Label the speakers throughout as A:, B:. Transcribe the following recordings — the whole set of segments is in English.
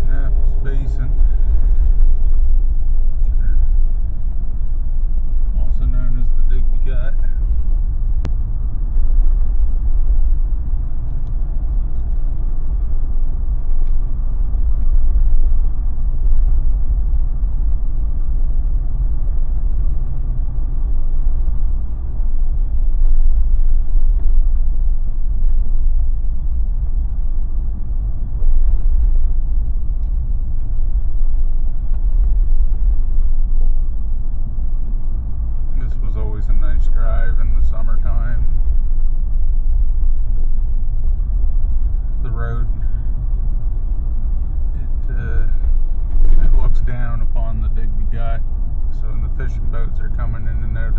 A: Annapolis Basin, also known as the Digby Gut. Always a nice drive in the summertime. The road, it looks down upon the Digby Gut, so when the fishing boats are coming in and out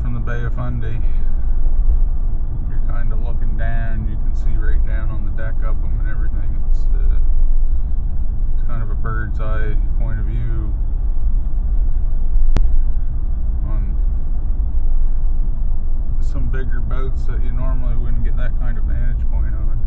A: from the Bay of Fundy, you're kind of looking down. You can see right down on the deck of them and everything. It's kind of a bird's eye point of view on some bigger boats that you normally wouldn't get that kind of vantage point on.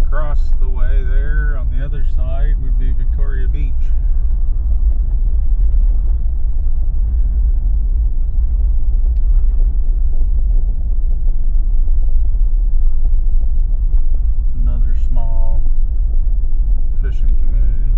A: Across the way there on the other side would be Victoria Beach. Another small fishing community.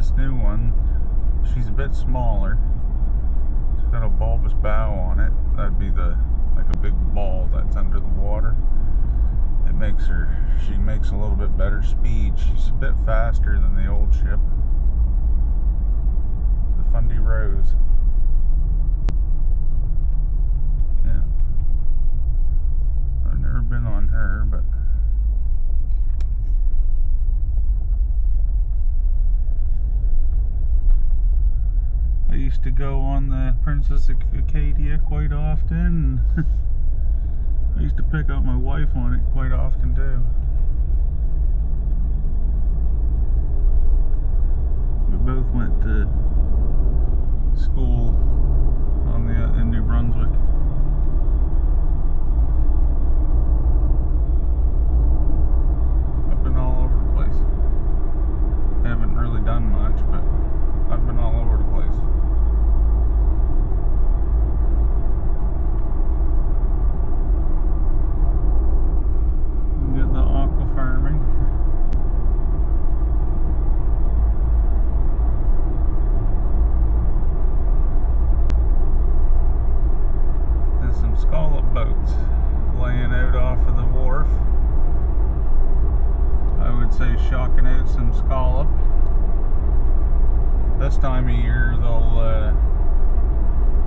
A: this new one, she's a bit smaller. It's got a bulbous bow on it. That'd be like a big ball that's under the water. She makes a little bit better speed. She's a bit faster than the old ship, the Fundy Rose. Yeah, I've never been on her, but I used to go on the Princess Acadia quite often. I used to pick up my wife on it quite often too. We both went to school in New Brunswick. I've been all over the place. I haven't really done much, but I've been all over the place. Boats laying out off of the wharf. I would say shocking out some scallop. This time of year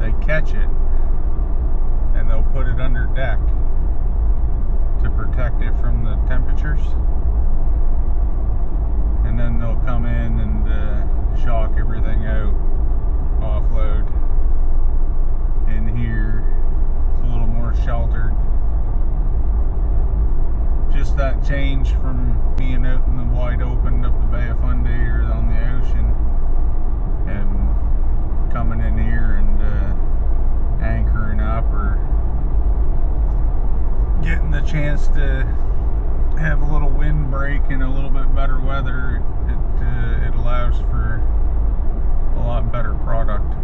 A: they catch it and they'll put it under deck to protect it from the temperatures, and then they'll come in and shock everything out, offload in here. A little more sheltered. Just that change from being out in the wide open of the Bay of Fundy or on the ocean and coming in here and anchoring up or getting the chance to have a little wind break and a little bit better weather. It allows for a lot better product.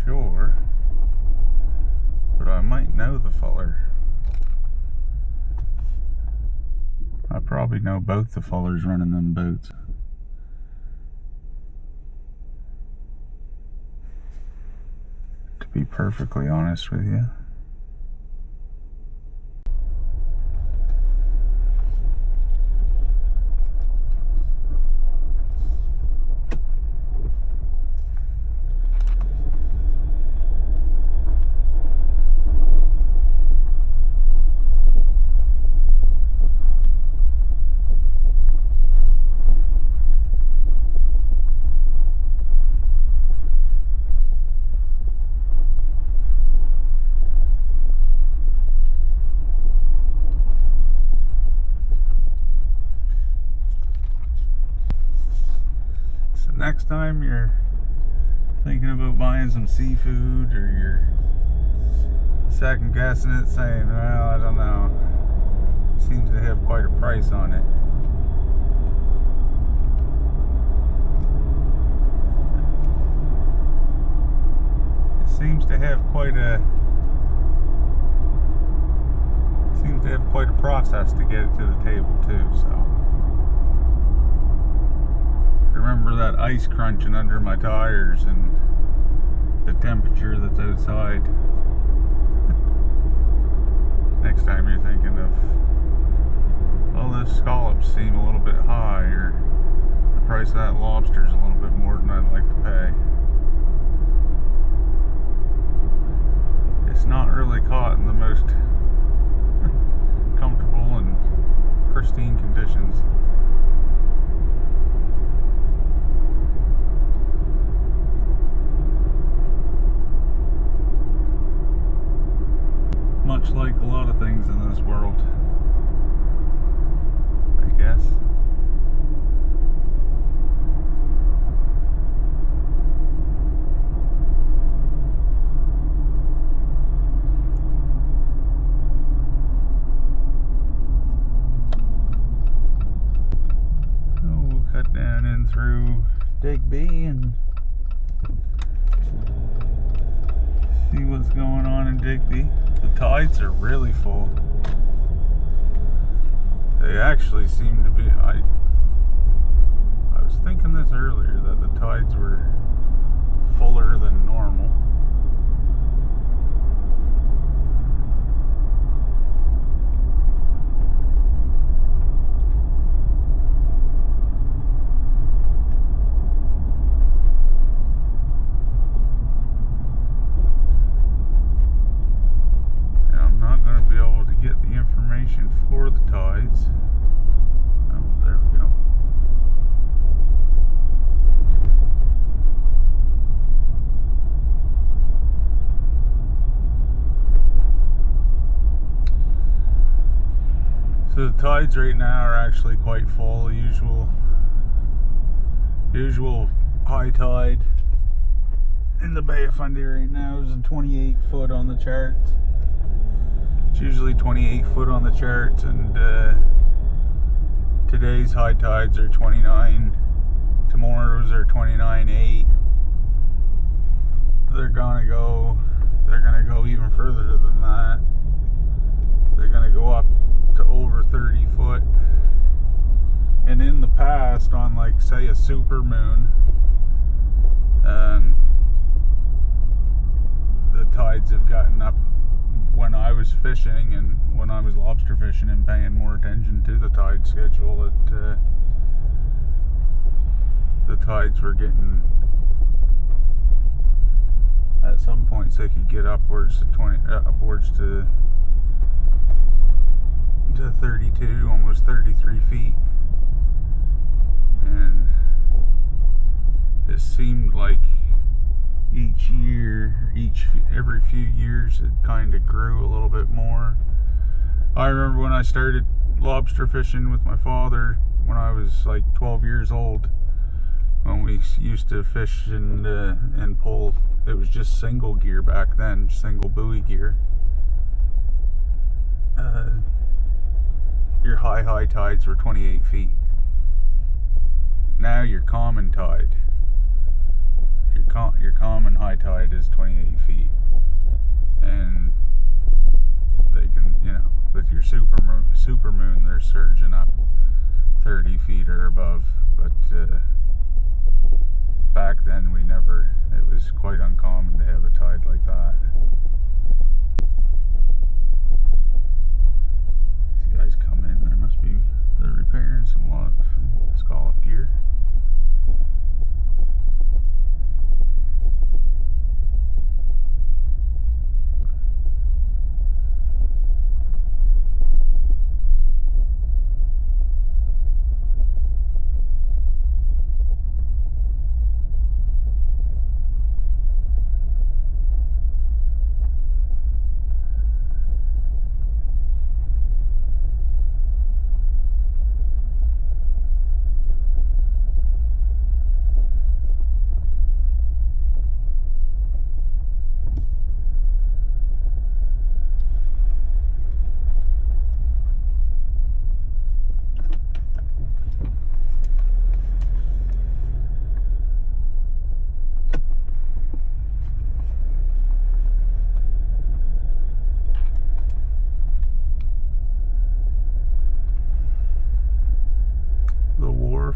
A: Sure, but I might know the feller. I probably know both the fellers running them boats. To be perfectly honest with you. Next time you're thinking about buying some seafood, or you're second guessing it, saying, well, I don't know, seems to have quite a price on it. It seems to have quite a process to get it to the table too, so. Remember that ice crunching under my tires and the temperature that's outside. Next time you're thinking of, well, those scallops seem a little bit high, or the price of that lobster's a little bit more than I'd like to pay. It's not really caught in the most comfortable and pristine conditions. Much like lot of things in this world, I guess. Cut down in through Digby and see what's going on in Digby. The tides are really full. They actually seem to be, I was thinking this earlier, that the tides were fuller than normal. For the tides. Oh, there we go. So the tides right now are actually quite full. The usual high tide in the Bay of Fundy right now is a 28 foot on the charts. It's usually 28 foot on the charts, and today's high tides are 29. Tomorrow's are 29.8. They're gonna go even further than that. They're gonna go up to over 30 foot. And in the past, on like say a super moon, the tides have gotten up. When I was fishing and when I was lobster fishing and paying more attention to the tide schedule, the tides were getting, at some points they could get upwards to 32, almost 33 feet. And it seemed like each year, every few years, it kind of grew a little bit more. I remember when I started lobster fishing with my father when I was like 12 years old, when we used to fish and pull. It was just single gear back then, single buoy gear. Your high tides were 28 feet. Now your common tide, your common high tide is 28 feet, and they can, with your super moon, they're surging up 30 feet or above. But back then it was quite uncommon to have a tide like that. These guys come in, they're repairing some scallop gear.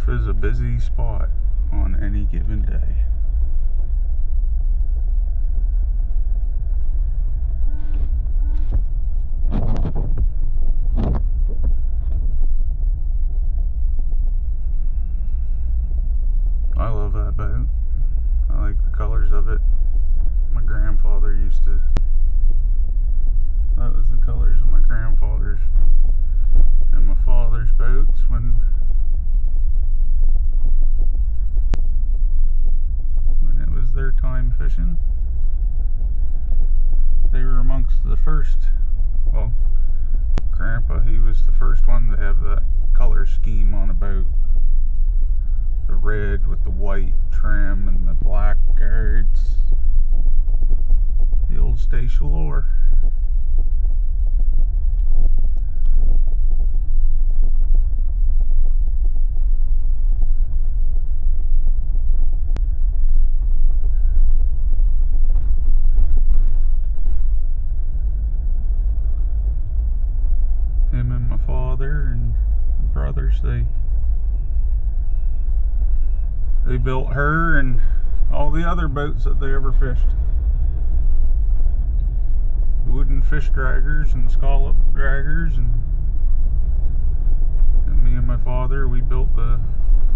A: Is a busy spot on any given day. I love that boat. I like the colors of it. My grandfather that was the colors of my grandfather's and my father's boats when it was their time fishing. They were amongst the first, well, Grandpa, he was the first one to have that color scheme on a boat. The red with the white trim and the black guards. The old Scotia lore. Him and my father and brothers, they built her and all the other boats that they ever fished. Wooden fish draggers and scallop draggers, and me and my father, we built the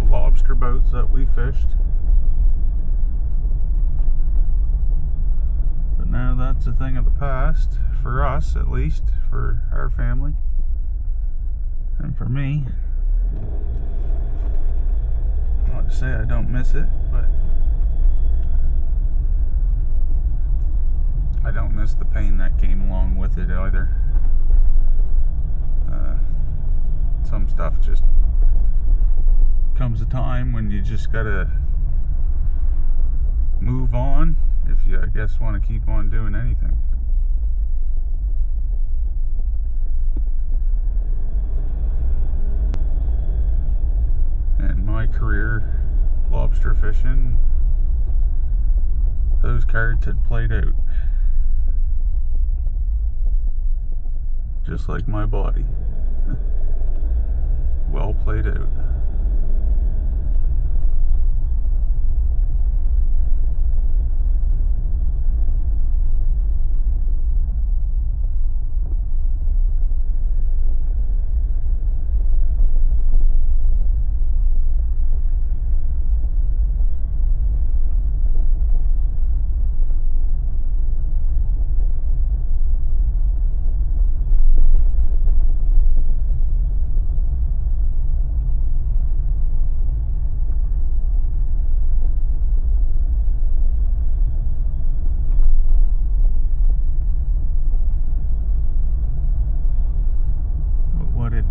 A: lobster boats that we fished. But now that's a thing of the past, for us at least, for our family. And for me, not to say I don't miss it, but I don't miss the pain that came along with it either. Some stuff just comes a time when you just gotta move on if you, I guess, want to keep on doing anything. And my career, lobster fishing, those cards had played out. Just like my body. Well played out.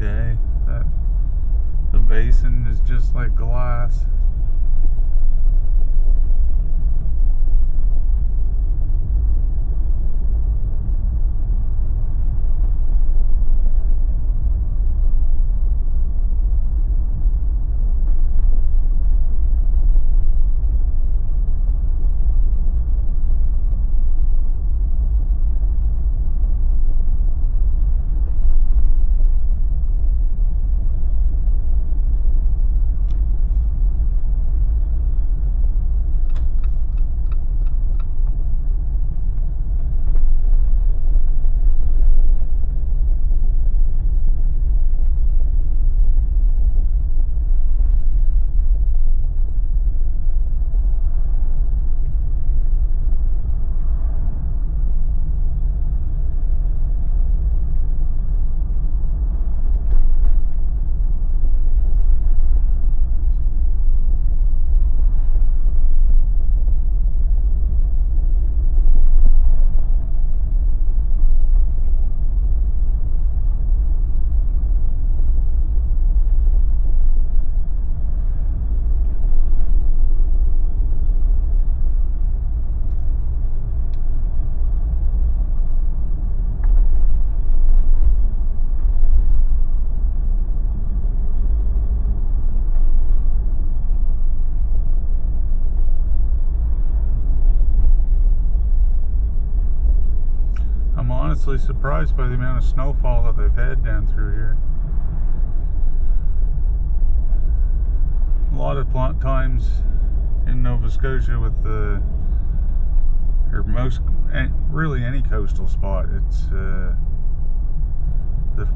A: Day. The basin is just like glass. Honestly surprised by the amount of snowfall that they've had down through here. A lot of times in Nova Scotia with really any coastal spot, it's the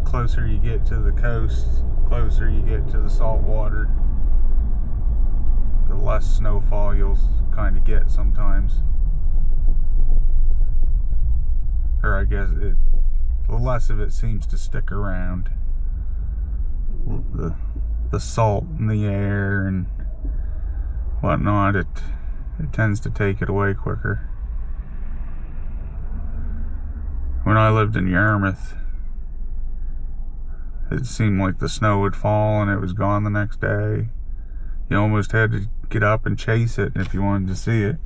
A: closer you get to the coast, closer you get to the salt water, the less snowfall you'll kind of get sometimes. Or I guess the less of it seems to stick around. The salt in the air and whatnot, it tends to take it away quicker. When I lived in Yarmouth, it seemed like the snow would fall and it was gone the next day. You almost had to get up and chase it if you wanted to see it.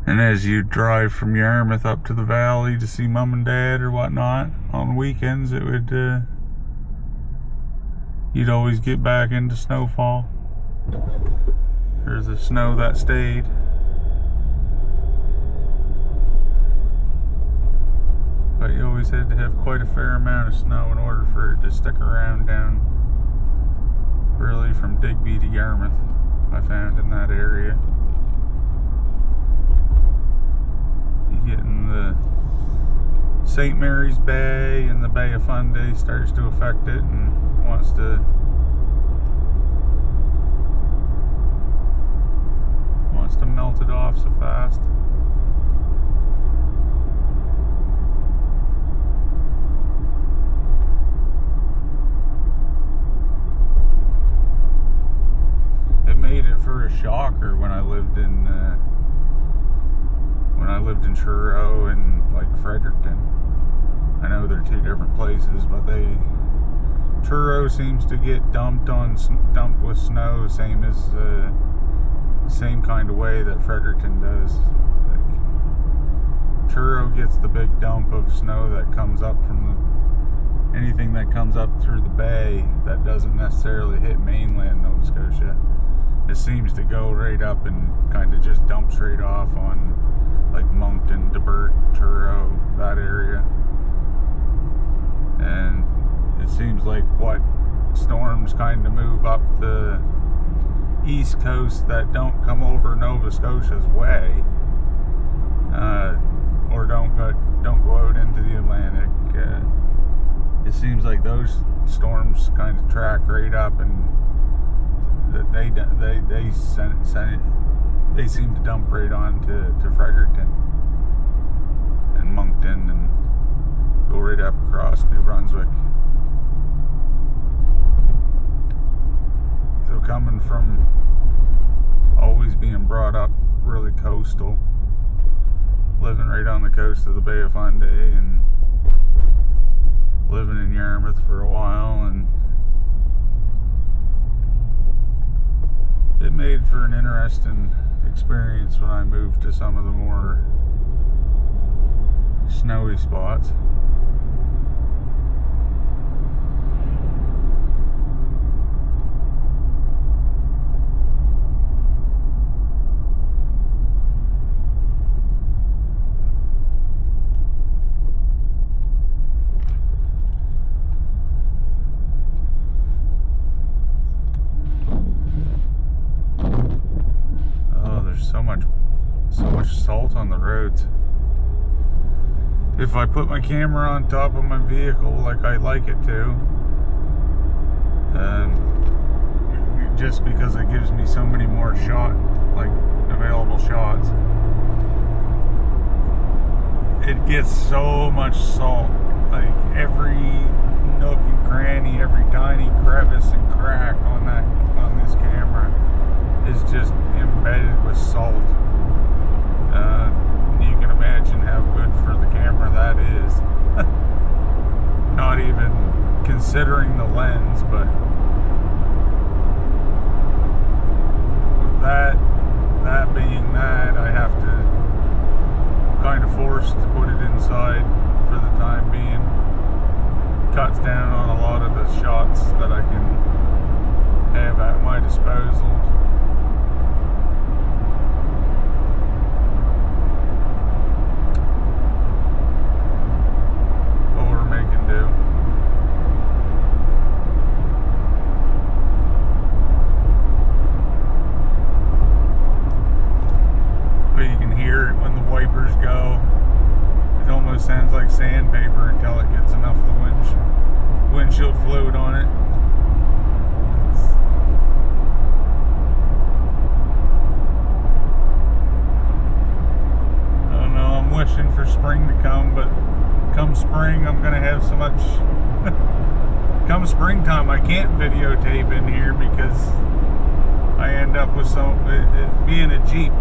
A: And as you drive from Yarmouth up to the valley to see mom and dad or whatnot, on weekends it would, you'd always get back into snowfall. There's the snow that stayed. But you always had to have quite a fair amount of snow in order for it to stick around down, really from Digby to Yarmouth, I found in that area. You get in the St. Mary's Bay and the Bay of Fundy starts to affect it and wants to melt it off so fast. It made it for a shocker when I lived in Truro and like Fredericton. I know they're two different places, but Truro seems to get dumped with snow, same kind of way that Fredericton does. Like, Truro gets the big dump of snow that comes up from anything that comes up through the bay that doesn't necessarily hit mainland Nova Scotia. It seems to go right up and kind of just dumps right off on like Moncton, Debert, Truro, that area. And it seems like what storms kind of move up the east coast that don't come over Nova Scotia's way, or don't go out into the Atlantic. It seems like those storms kind of track right up, and they seem to dump right on to Fredericton and Moncton and go right up across New Brunswick. So coming from always being brought up really coastal, living right on the coast of the Bay of Fundy and living in Yarmouth for a while, and it made for an interesting experience when I moved to some of the more snowy spots. So much salt on the roads. If I put my camera on top of my vehicle like I like it to, just because it gives me so many more available shots, it gets so much salt. Like every nook and cranny, every tiny crevice and crack on this camera is just embedded with salt. You can imagine how good for the camera that is. Not even considering the lens, but with that being that, I have to kind of forced to put it inside for the time being. Cuts down on a lot of the shots that I can have at my disposal. Sounds like sandpaper until it gets enough of the windshield fluid on it. I don't know, I'm wishing for spring to come, but come spring I'm gonna have so much come springtime I can't videotape in here because I end up with it being a Jeep.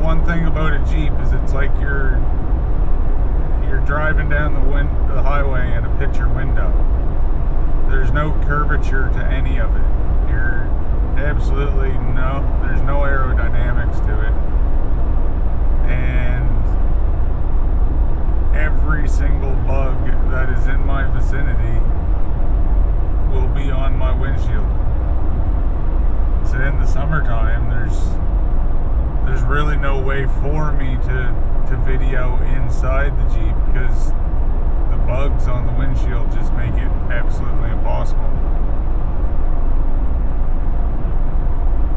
A: One one thing about a Jeep is it's like you're driving down the highway in a picture window. There's no curvature to any of it. There's no aerodynamics to it. And every single bug that is in my vicinity will be on my windshield. So in the summertime, there's really no way for me to video inside the Jeep because the bugs on the windshield just make it absolutely impossible.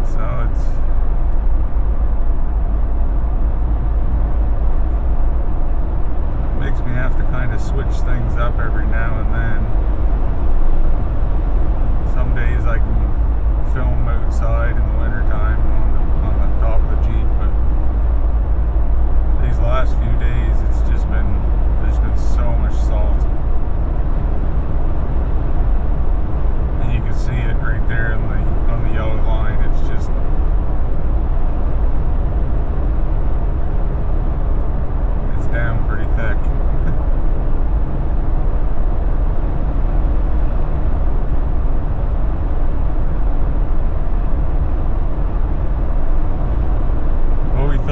A: So it makes me have to kind of switch things up every now and then. Some days I can film outside in the wintertime on the top of the Jeep, but these last few days there's been so much salt. And you can see it right there on the yellow line. It's just it's down pretty thick. I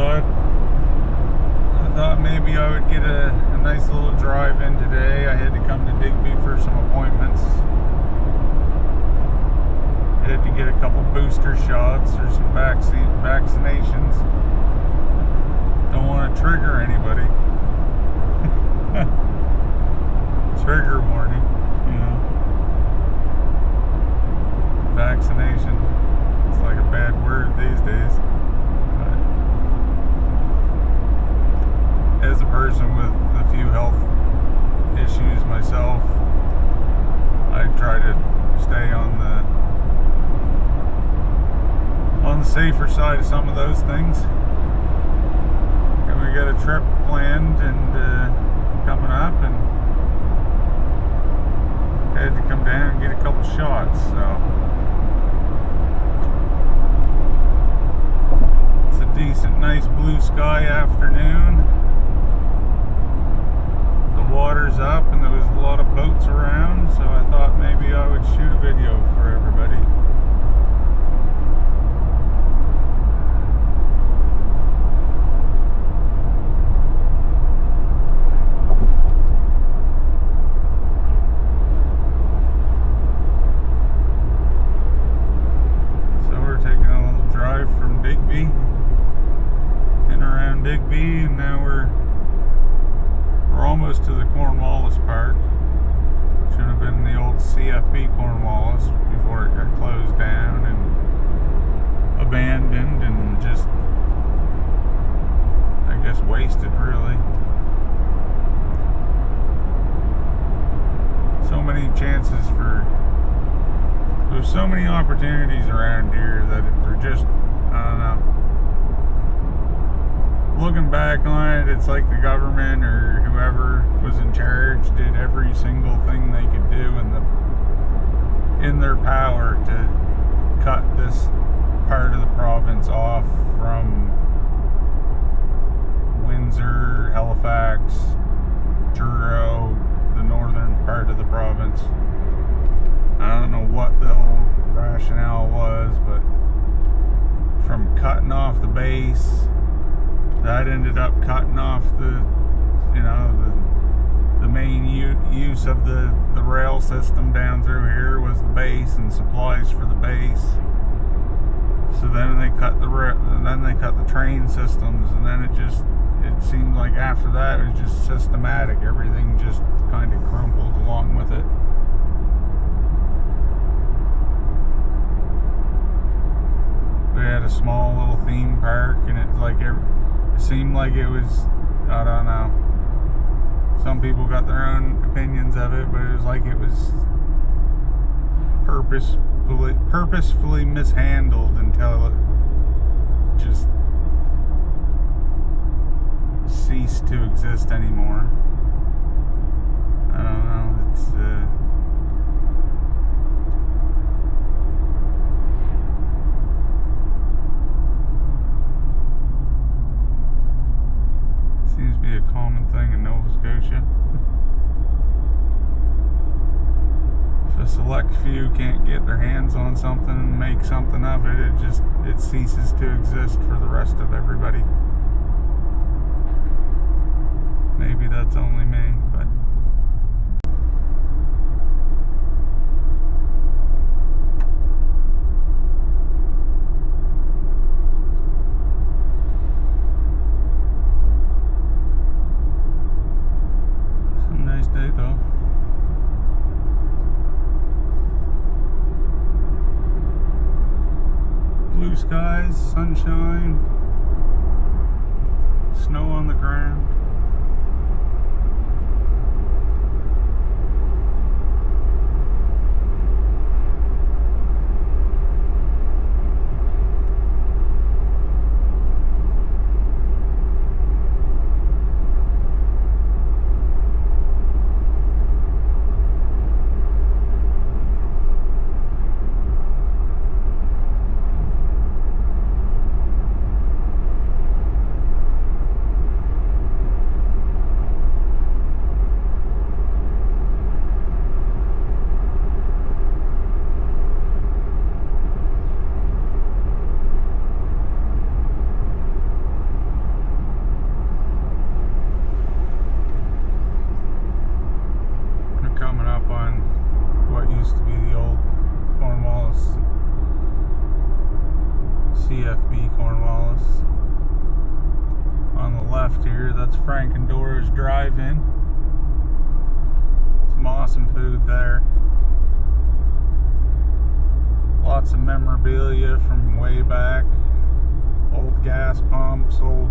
A: thought maybe I would get a nice little drive in today. I had to come to Digby for some appointments. I had to get a couple booster shots or some vaccinations. Don't want to trigger anybody. Trigger warning, you know. Vaccination. It's like a bad word these days. As a person with a few health issues myself, I try to stay on the safer side of some of those things. And we got a trip planned and coming up, and had to come down and get a couple shots. So it's a decent, nice blue sky afternoon. Water's up and there was a lot of boats around, so I thought maybe I would shoot a video for everybody. So we're taking a little drive from Digby and around Digby, and now we're almost to the Cornwallis Park. Should have been the old CFB Cornwallis before it got closed down and abandoned and just, I guess, wasted really. So many chances there's so many opportunities around here that they're just, I don't know. Looking back on it, it's like the government or whoever was in charge did every single thing they could do in their power to cut this part of the province off from Windsor, Halifax, Truro, the northern part of the province. I don't know what the whole rationale was, but from cutting off the base, that ended up cutting off the main use of the rail system down through here was the base and supplies for the base. So then they cut the train systems, and then it seemed like after that it was just systematic. Everything just kind of crumpled along with it. We had a small little theme park, and it seemed like it was, I don't know, some people got their own opinions of it, but it was like it was purposefully mishandled until it just ceased to exist anymore. I don't know, it's to be a common thing in Nova Scotia. If a select few can't get their hands on something and make something of it, it ceases to exist for the rest of everybody. Maybe that's only me, but some nice day though. Blue skies, sunshine, snow on the ground. Coming up on what used to be the old Cornwallis, CFB Cornwallis. On the left here, that's Frank and Dora's Drive-In. Some awesome food there. Lots of memorabilia from way back. Old gas pumps, old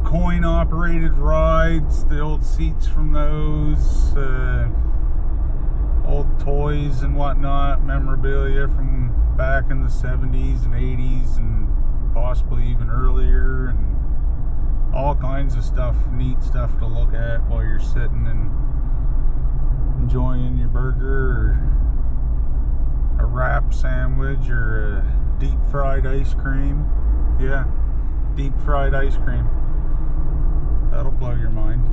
A: coin operated rides, the old seats from those, old toys and whatnot, memorabilia from back in the 70s and 80s and possibly even earlier, and all kinds of stuff, neat stuff to look at while you're sitting and enjoying your burger or a wrap sandwich or a deep fried ice cream. Yeah, deep fried ice cream. That'll blow your mind.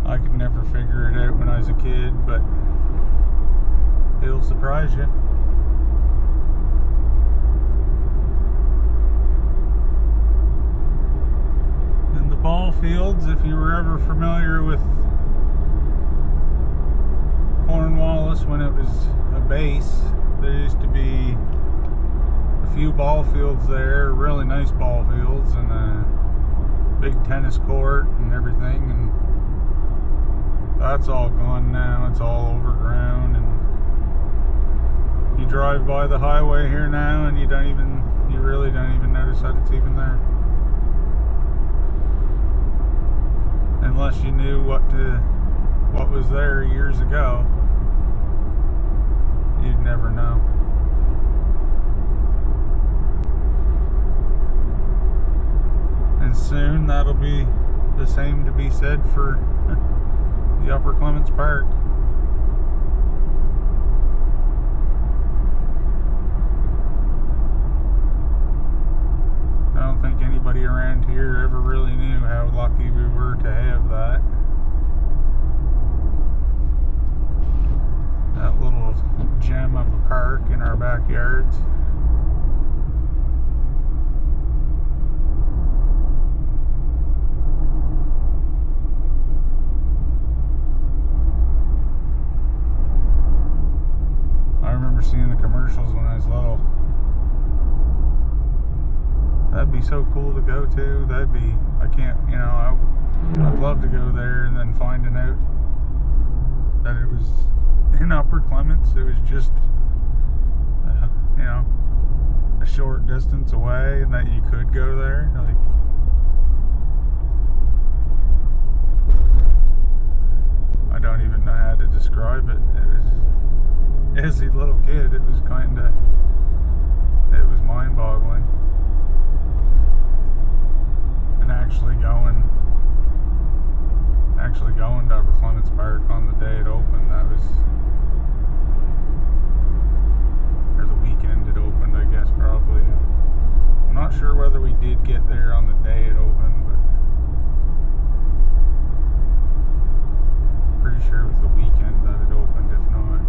A: I could never figure it out when I was a kid, but it'll surprise you. In the ball fields, if you were ever familiar with Cornwallis when it was a base, there used to be a few ball fields there, really nice ball fields, and a big tennis court and everything, and that's all gone now. It's all overgrown, and you drive by the highway here now and you really don't even notice that it's even there. Unless you knew what was there years ago, you'd never know. And soon that'll be the same to be said for the Upper Clements Park. I don't think anybody around here ever really knew how lucky we were to have that. That little gem of a park in our backyards. I remember seeing the commercials when I was little. That'd be so cool to go to. I'd love to go there, and then finding out that it was in Upper Clements. It was just, a short distance away, and that you could go there. I don't even know how to describe it. As a little kid, it was mind-boggling. And actually going to Upper Clements Park on the day it opened, or the weekend it opened, I guess, probably. whether we did get there on the day it opened, but pretty sure it was the weekend that it opened, if not.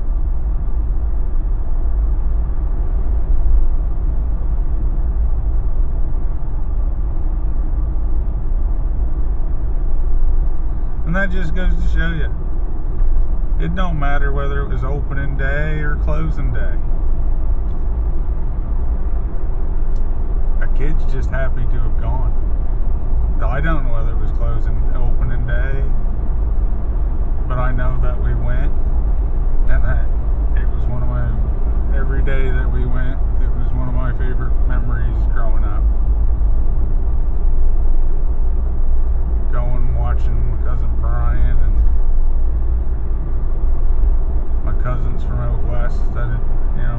A: And that just goes to show you, it don't matter whether it was opening day or closing day. A kid's just happy to have gone. I don't know whether it was opening day, but I know that we went, and that it was one of my, every day that we went, it was one of my favorite memories growing up. Going, watching my cousin Brian and my cousins from out west that had,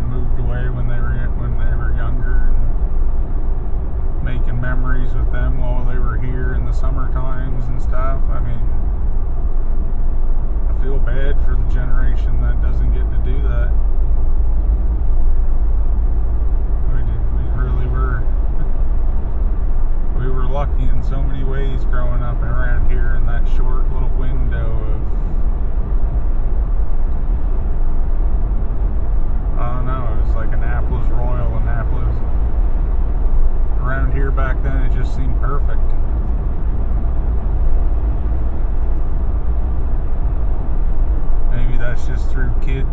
A: moved away when they were younger, and making memories with them while they were here in the summer times and stuff. I mean, I feel bad for the generation that doesn't get to do that. We really were. We were lucky in so many ways growing up around here in that short little window of, I don't know, it was like Annapolis Royal, Annapolis. Around here back then, it just seemed perfect. Maybe that's just through kid,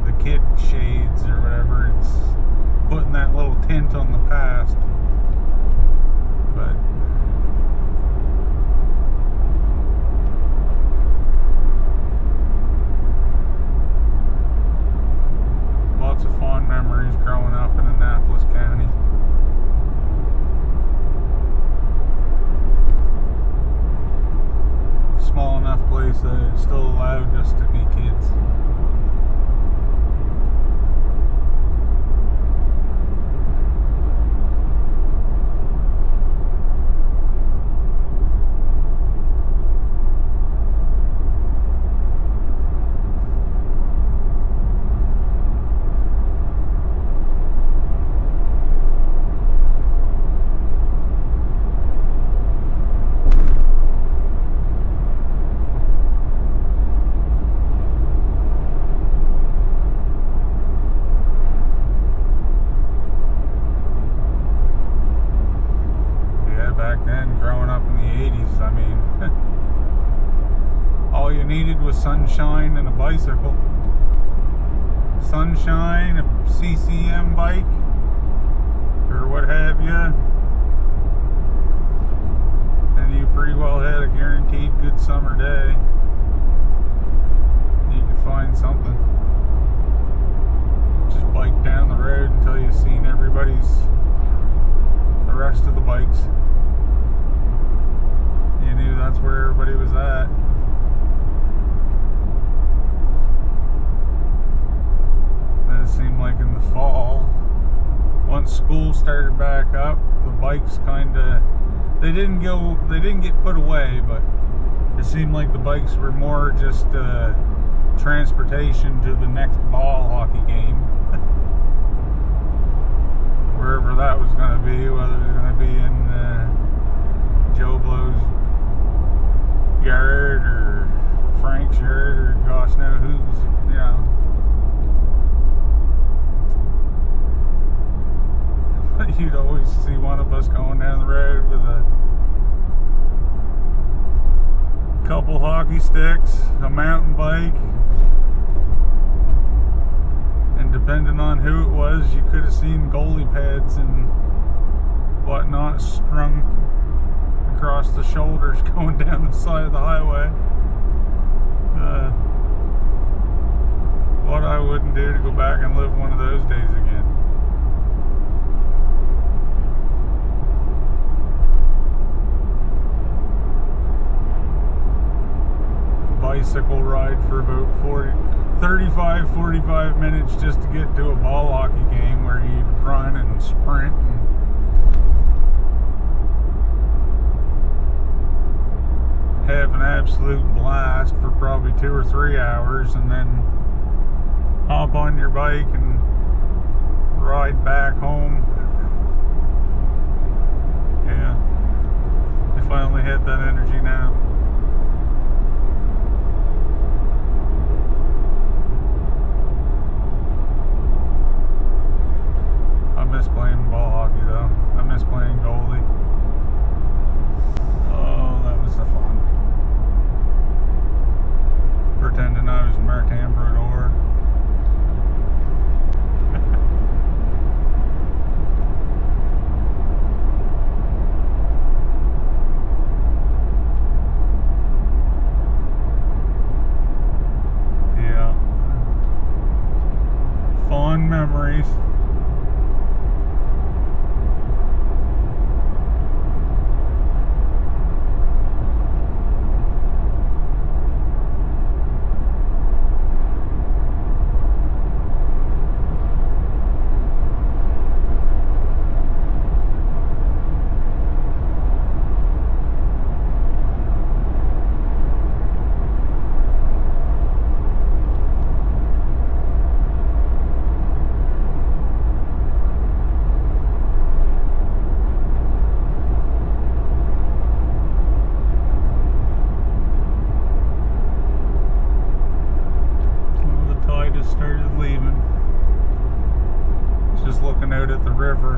A: the kid shades or whatever. It's putting that little tint on the past. But lots of fond memories growing up in Annapolis County. Small enough place that it still allowed us to be kids. Back then, growing up in the 80s, I mean, all you needed was sunshine and a bicycle. Sunshine, a CCM bike, or what have you, and you pretty well had a guaranteed good summer day. You could find something. Just bike down the road until you've seen the rest of the bikes. You knew that's where everybody was at. Then it seemed like in the fall, once school started back up, the bikes they didn't get put away, but it seemed like the bikes were more just transportation to the next ball hockey game. Wherever that was going to be, whether it was going to be in Joe Blow's yard or Frank's yard or gosh knows who's, You'd always see one of us going down the road with a couple hockey sticks, a mountain bike, and depending on who it was, you could have seen goalie pads and whatnot strung across the shoulders going down the side of the highway. What I wouldn't do to go back and live one of those days again. Bicycle ride for about 45 minutes just to get to a ball hockey game where you'd run and sprint and have an absolute blast for probably 2 or 3 hours, and then hop on your bike and ride back home memories. Started leaving. Just looking out at the river,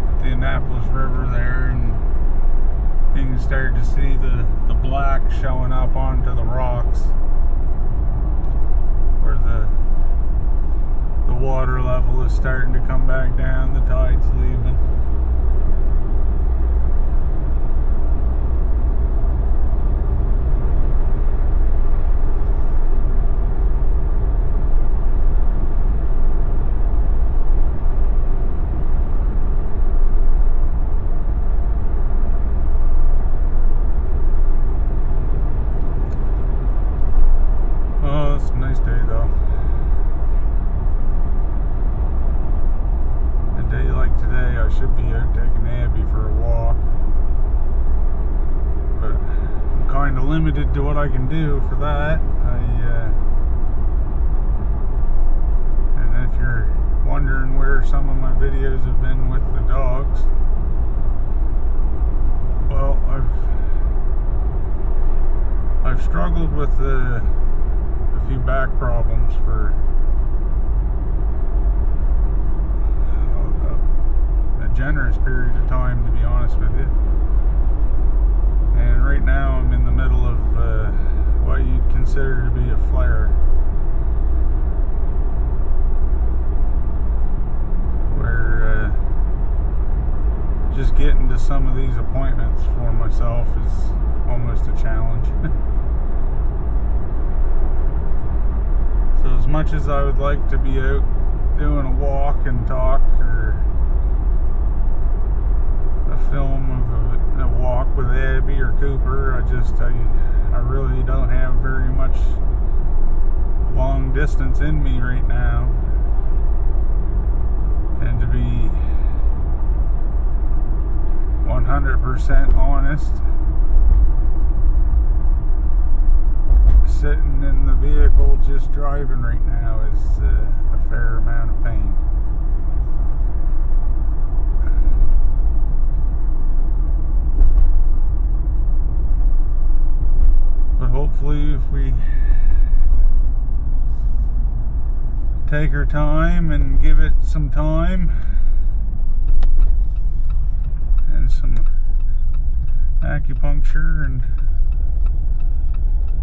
A: at the Annapolis River there, and you can start to see the black showing up onto the rocks where the water level is starting to come back down, the tide's leaving. Nice day though. A day like today, I should be out taking Abby for a walk, but I'm kind of limited to what I can do for that. And if you're wondering where some of my videos have been with the dogs, well, I've struggled with a few back problems for a generous period of time, to be honest with you. And right now I'm in the middle of what you'd consider to be a flare, where just getting to some of these appointments for myself is almost a challenge. So as much as I would like to be out doing a walk and talk, or a film of a walk with Abby or Cooper, I really don't have very much long distance in me right now. And to be 100% honest, sitting in the vehicle just driving right now is a fair amount of pain. But hopefully if we take our time and give it some time and some acupuncture and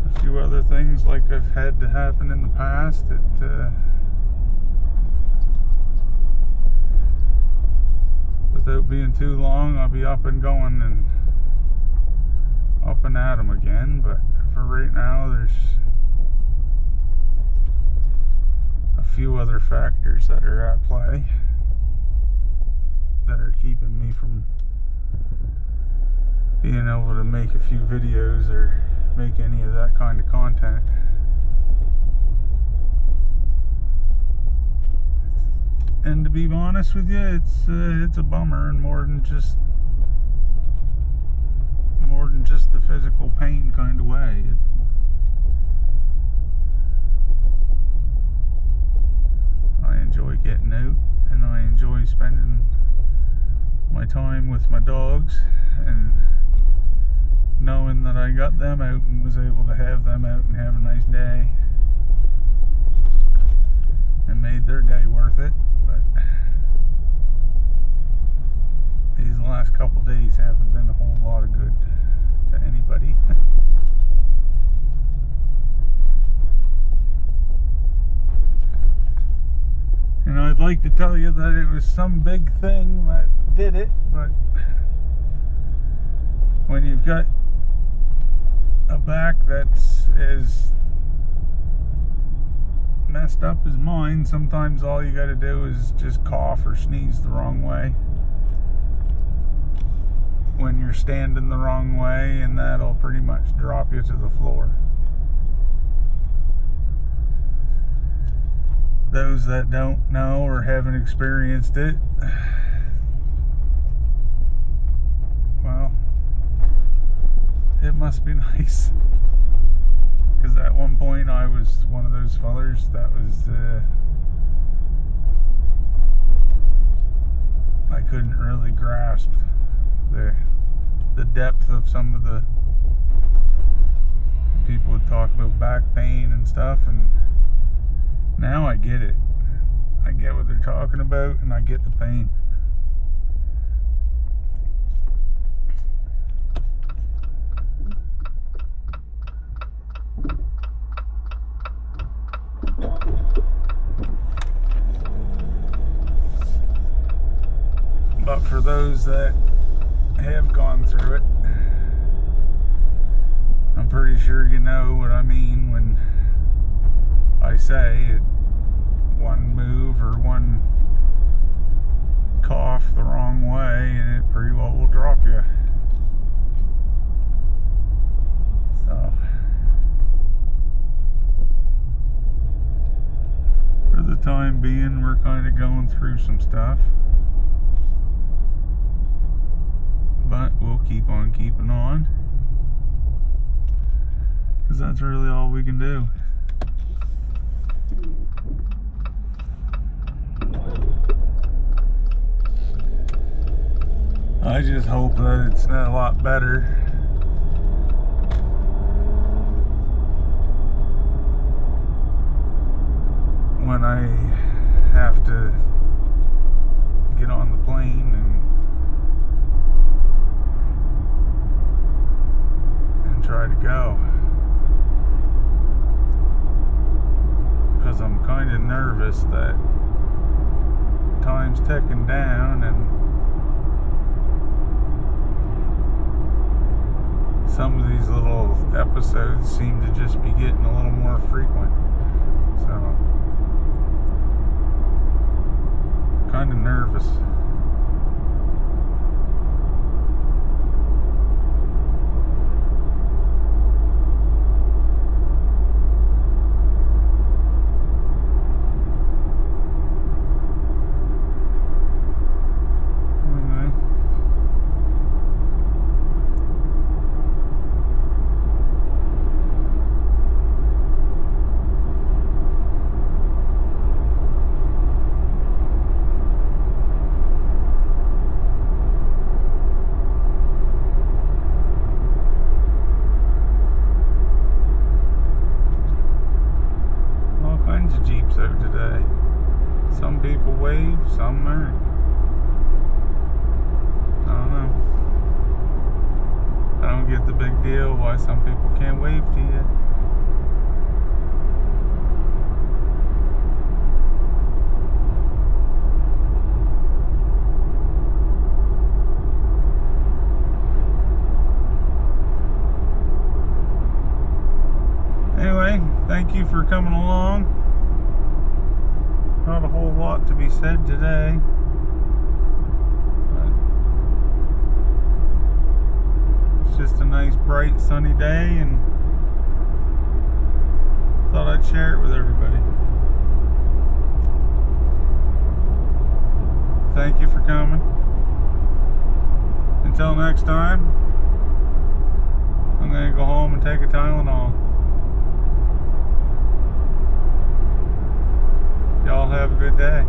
A: a few other things like I've had to happen in the past, without being too long, I'll be up and going and up and at 'em again. But for right now, there's a few other factors that are at play that are keeping me from being able to make a few videos or make any of that kind of content. And to be honest with you, it's a bummer, and more than just the physical pain kind of way. I enjoy getting out, and I enjoy spending my time with my dogs, and knowing that I got them out and was able to have them out and have a nice day and made their day worth it. But these last couple days haven't been a whole lot of good to anybody. And I'd like to tell you that it was some big thing that did it, but when you've got a back that's as messed up as mine. Sometimes all you gotta do is just cough or sneeze the wrong way when you're standing the wrong way, and that'll pretty much drop you to the floor. Those that don't know or haven't experienced it, well, it must be nice. Because at one point I was one of those fellers that was, I couldn't really grasp the depth of some of the people would talk about back pain and stuff, and now I get it. I get what they're talking about, and I get the pain. But for those that have gone through it, I'm pretty sure you know what I mean when I say it, one move or one cough the wrong way and it pretty well will drop you. So for the time being, we're kind of going through some stuff. But we'll keep on keeping on, because that's really all we can do. I just hope that it's not a lot better. When I have to get on the plane and try to go, because I'm kind of nervous that time's ticking down and some of these little episodes seem to just be getting a little more frequent, so kind of nervous. Jeeps out today. Some people wave, some aren't. I don't know. I don't get the big deal why some people can't wave to you. Anyway, thank you for coming along. Not a whole lot to be said today, but it's just a nice bright sunny day and thought I'd share it with everybody. Thank you for coming. Until next time, I'm going to go home and take a Tylenol. Y'all have a good day.